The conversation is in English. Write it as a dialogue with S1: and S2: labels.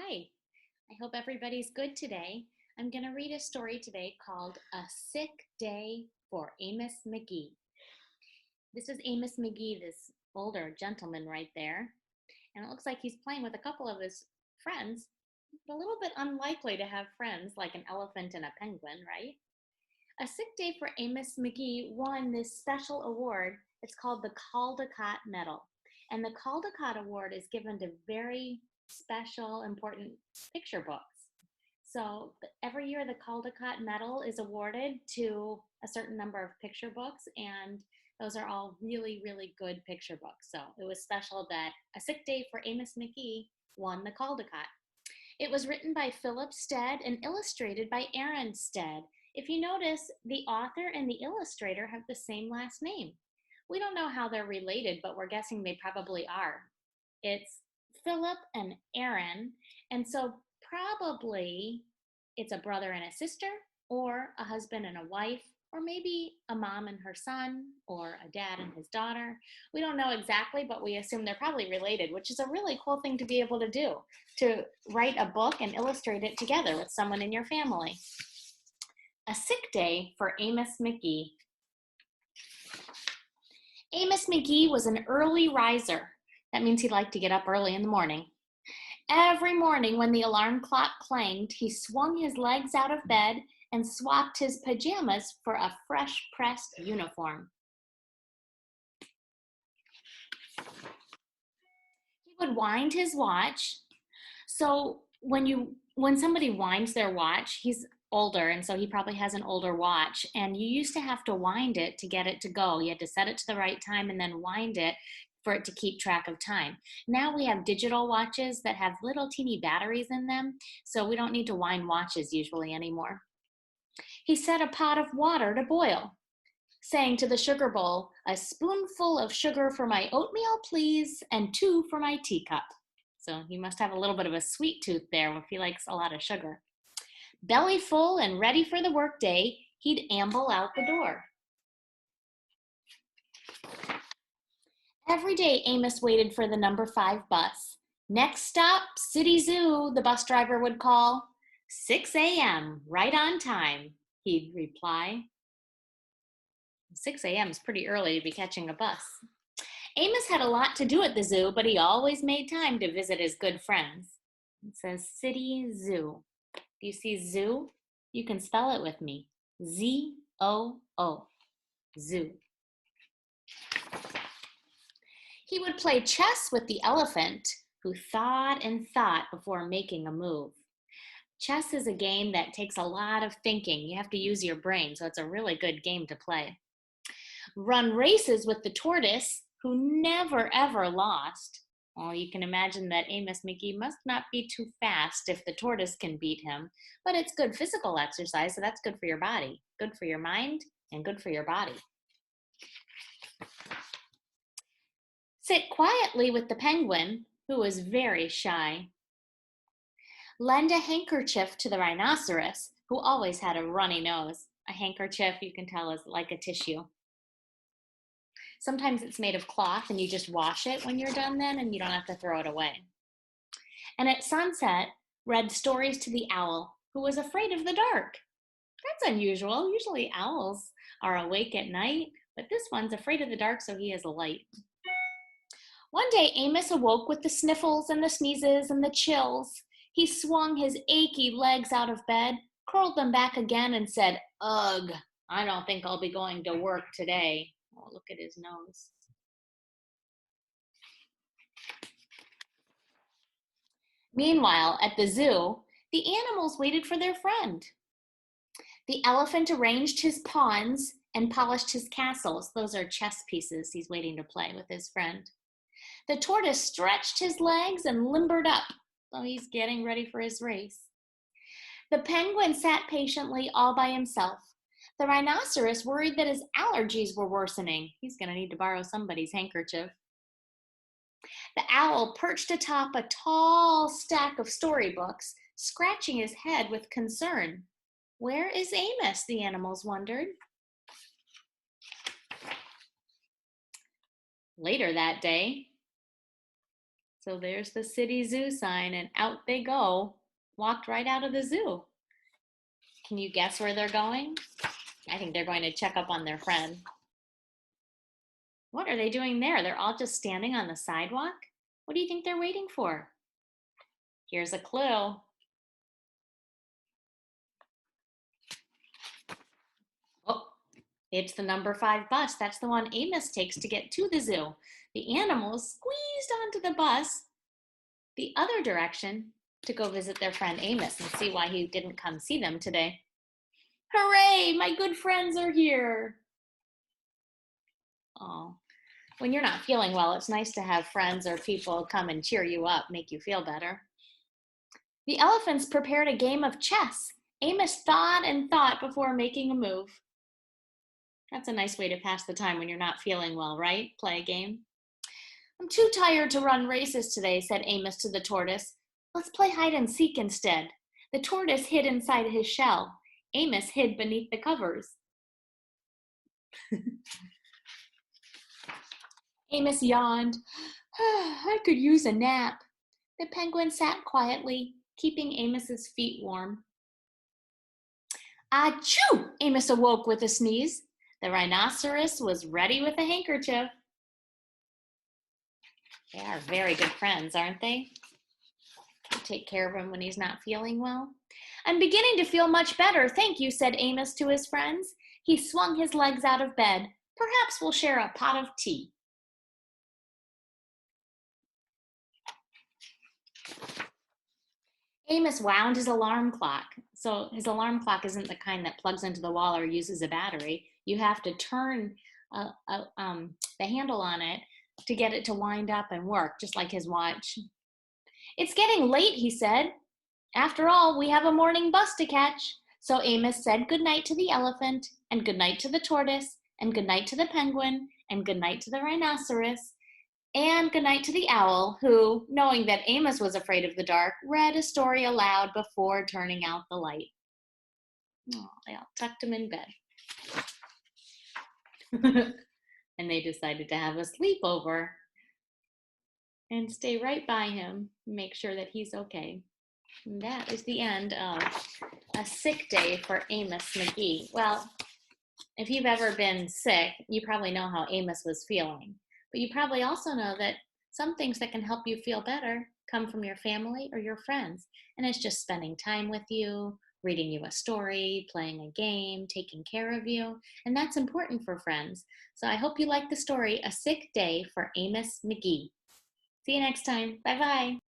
S1: Hi, I hope everybody's good today. I'm going to read a story today called A Sick Day for Amos McGee. This is Amos McGee, this older gentleman right there. And it looks like he's playing with a couple of his friends. But a little bit unlikely to have friends like an elephant and a penguin, right? A Sick Day for Amos McGee won this special award. It's called the Caldecott Medal. And the Caldecott Award is given to very special, important picture books. So every year the Caldecott Medal is awarded to a certain number of picture books, and those are all really, really good picture books. So it was special that A Sick Day for Amos McGee won the Caldecott. It was written by Philip Stead and illustrated by Aaron Stead. If you notice, the author and the illustrator have the same last name. We don't know how they're related, but we're guessing they probably are. It's Philip and Aaron, and so probably it's a brother and a sister, or a husband and a wife, or maybe a mom and her son, or a dad and his daughter. We don't know exactly, but we assume they're probably related, which is a really cool thing to be able to do, to write a book and illustrate it together with someone in your family. A Sick Day for Amos McGee. Amos McGee was an early riser. That means he liked to get up early in the morning. Every morning when the alarm clock clanged, he swung his legs out of bed and swapped his pajamas for a fresh pressed uniform. He would wind his watch. So when somebody winds their watch, he's older, and so he probably has an older watch, and you used to have to wind it to get it to go. You had to set it to the right time and then wind it for it to keep track of time. Now we have digital watches that have little teeny batteries in them, so we don't need to wind watches usually anymore. He set a pot of water to boil, saying to the sugar bowl, "A spoonful of sugar for my oatmeal, please, and 2 for my teacup." So he must have a little bit of a sweet tooth there if he likes a lot of sugar. Belly full and ready for the workday, he'd amble out the door. Every day, Amos waited for the number 5 bus. "Next stop, City Zoo," the bus driver would call. "6 a.m., right on time," he'd reply. 6 a.m. is pretty early to be catching a bus. Amos had a lot to do at the zoo, but he always made time to visit his good friends. It says City Zoo. Do you see zoo? You can spell it with me. Z-O-O. Zoo. He would play chess with the elephant, who thought and thought before making a move. Chess is a game that takes a lot of thinking. You have to use your brain, so it's a really good game to play. Run races with the tortoise, who never ever lost. Well, you can imagine that Amos McGee must not be too fast if the tortoise can beat him, but it's good physical exercise, so that's good for your body, good for your mind, and good for your body. Sit quietly with the penguin, who was very shy. Lend a handkerchief to the rhinoceros, who always had a runny nose. A handkerchief, you can tell, is like a tissue. Sometimes it's made of cloth and you just wash it when you're done then and you don't have to throw it away. And at sunset, read stories to the owl, who was afraid of the dark. That's unusual. Usually owls are awake at night, but this one's afraid of the dark, so he has a light. One day, Amos awoke with the sniffles and the sneezes and the chills. He swung his achy legs out of bed, curled them back again, and said, "Ugh, I don't think I'll be going to work today." Oh, look at his nose. Meanwhile, at the zoo, the animals waited for their friend. The elephant arranged his pawns and polished his castles. Those are chess pieces he's waiting to play with his friend. The tortoise stretched his legs and limbered up, so he's getting ready for his race. The penguin sat patiently all by himself. The rhinoceros worried that his allergies were worsening. He's going to need to borrow somebody's handkerchief. The owl perched atop a tall stack of storybooks, scratching his head with concern. Where is Amos? The animals wondered. Later that day, So there's the city zoo sign, and out they go. Walked right out of the zoo. Can you guess where they're going? I think they're going to check up on their friend. What are they doing there? They're all just standing on the sidewalk? What do you think they're waiting for? Here's a clue. Oh, it's the number 5 bus. That's the one Amos takes to get to the zoo. The animals squeezed onto the bus the other direction to go visit their friend Amos and see why he didn't come see them today. Hooray, my good friends are here. Oh, when you're not feeling well, it's nice to have friends or people come and cheer you up, make you feel better. The elephants prepared a game of chess. Amos thought and thought before making a move. That's a nice way to pass the time when you're not feeling well, right? Play a game. I'm too tired to run races today, said Amos to the tortoise. Let's play hide and seek instead. The tortoise hid inside his shell. Amos hid beneath the covers. Amos yawned. I could use a nap. The penguin sat quietly, keeping Amos's feet warm. Achoo! Amos awoke with a sneeze. The rhinoceros was ready with a handkerchief. They are very good friends, aren't they? Take care of him when he's not feeling well. I'm beginning to feel much better, thank you, said Amos to his friends. He swung his legs out of bed. Perhaps we'll share a pot of tea. Amos wound his alarm clock. So his alarm clock isn't the kind that plugs into the wall or uses a battery. You have to turn the handle on it to get it to wind up and work, just like his watch. It's getting late, he said. After all, we have a morning bus to catch. So Amos said goodnight to the elephant, and goodnight to the tortoise, and goodnight to the penguin, and goodnight to the rhinoceros, and goodnight to the owl, who, knowing that Amos was afraid of the dark, read a story aloud before turning out the light. Oh, they all tucked him in bed. And they decided to have a sleepover and stay right by him, make sure that he's okay. And that is the end of A Sick Day for Amos McGee. Well, if you've ever been sick, you probably know how Amos was feeling. But you probably also know that some things that can help you feel better come from your family or your friends. And it's just spending time with you, reading you a story, playing a game, taking care of you. And that's important for friends. So I hope you like the story, A Sick Day for Amos McGee. See you next time. Bye-bye.